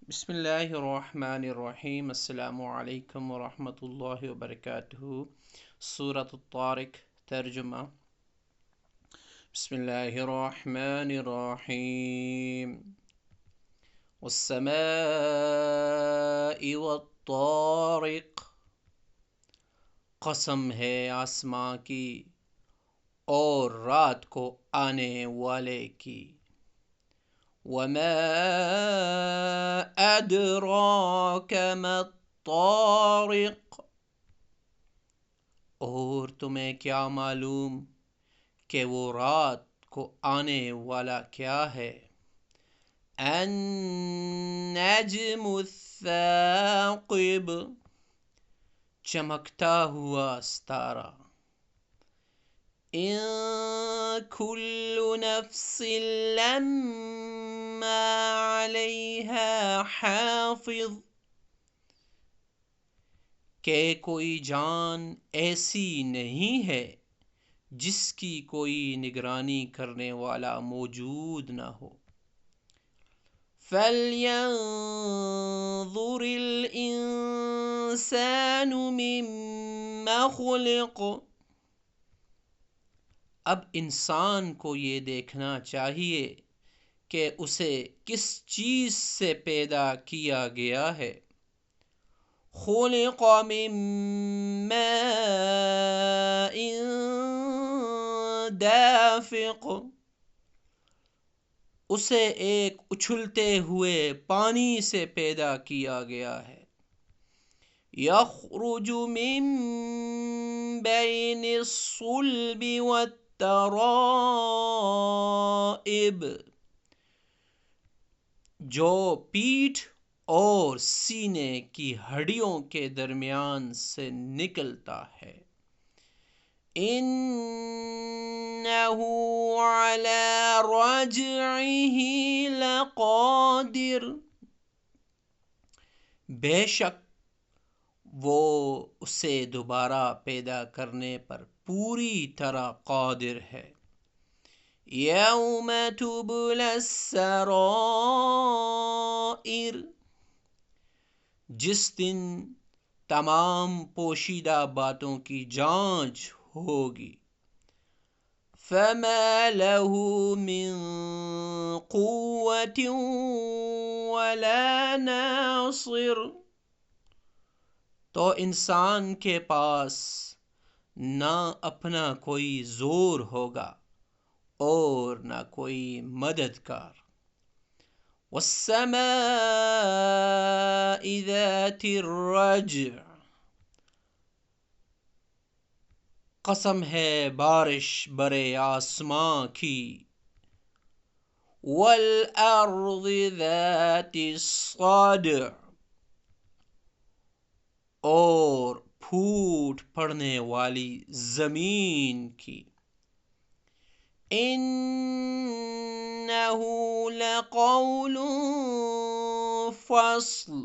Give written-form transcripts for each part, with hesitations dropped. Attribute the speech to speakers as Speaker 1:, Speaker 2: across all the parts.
Speaker 1: بسم اللہ الرحمن الرحیم، السلام علیکم ورحمۃ اللہ وبرکاتہ۔ سورۃ الطارق ترجمہ۔ بسم اللہ الرحمن الرحیم، والسماء والطارق، قسم ہے آسماں کی اور رات کو آنے والے کی۔ وما أدراك ما الطارق، اور تمہیں کیا معلوم کہ وہ رات کو آنے والا کیا ہے؟ النجم الثاقب، چمکتا ہوا ستارہ۔ ان كل نفس لما عليها حافظ، کہ کوئی جان ایسی نہیں ہے جس کی کوئی نگرانی کرنے والا موجود نہ ہو۔ فَلْيَنظُرِ الْإِنسَانُ مِمَّ خُلِقَ، اب انسان کو یہ دیکھنا چاہیے کہ اسے کس چیز سے پیدا کیا گیا ہے۔ خُلِقَ مِن مَاءٍ دافق، اسے ایک اچھلتے ہوئے پانی سے پیدا کیا گیا ہے۔ یخرج من بین الصلب والترائب، جو پیٹھ اور سینے کی ہڈیوں کے درمیان سے نکلتا ہے۔ انہ علی رجعہ لقادر، بے شک وہ اسے دوبارہ پیدا کرنے پر پوری طرح قادر ہے۔ یوم تبلی السرائر، جس دن تمام پوشیدہ باتوں کی جانچ ہوگی۔ فما له من قوة ولا ناصر، تو انسان کے پاس نہ اپنا کوئی زور ہوگا اور نہ کوئی مددگار۔ والسماء ذات الرجع، قسم ہے بارش برے آسماں کی۔ والارض ذات الصدع، اور پھوٹ پڑنے والی زمین کی۔ انہ لقول فصل،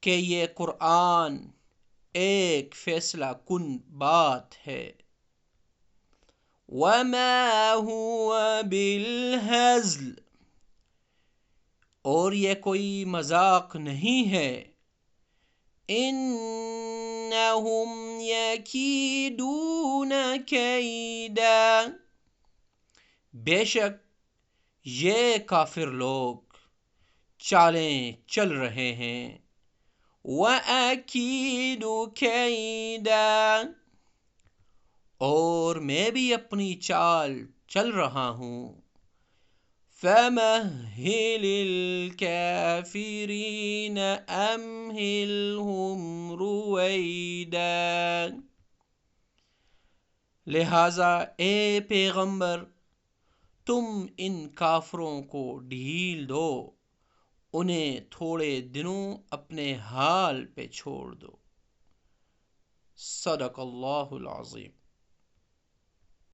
Speaker 1: کہ یہ قرآن ایک فیصلہ کن بات ہے۔ وما هو بالہزل، اور یہ کوئی مذاق نہیں ہے۔ انہم یکیدون کیدا، بے شک یہ کافر لوگ چالیں چل رہے ہیں۔ وَأَكِيدُ كَيْدًا، اور میں بھی اپنی چال چل رہا ہوں۔ فَمَهِّلِ الْكَافِرِينَ أَمْهِلْهُمْ رُوَيْدًا، لہذا اے پیغمبر تم ان کافروں کو ڈھیل دو، انہیں تھوڑے دنوں اپنے حال پہ چھوڑ دو۔ صدق اللہ العظیم۔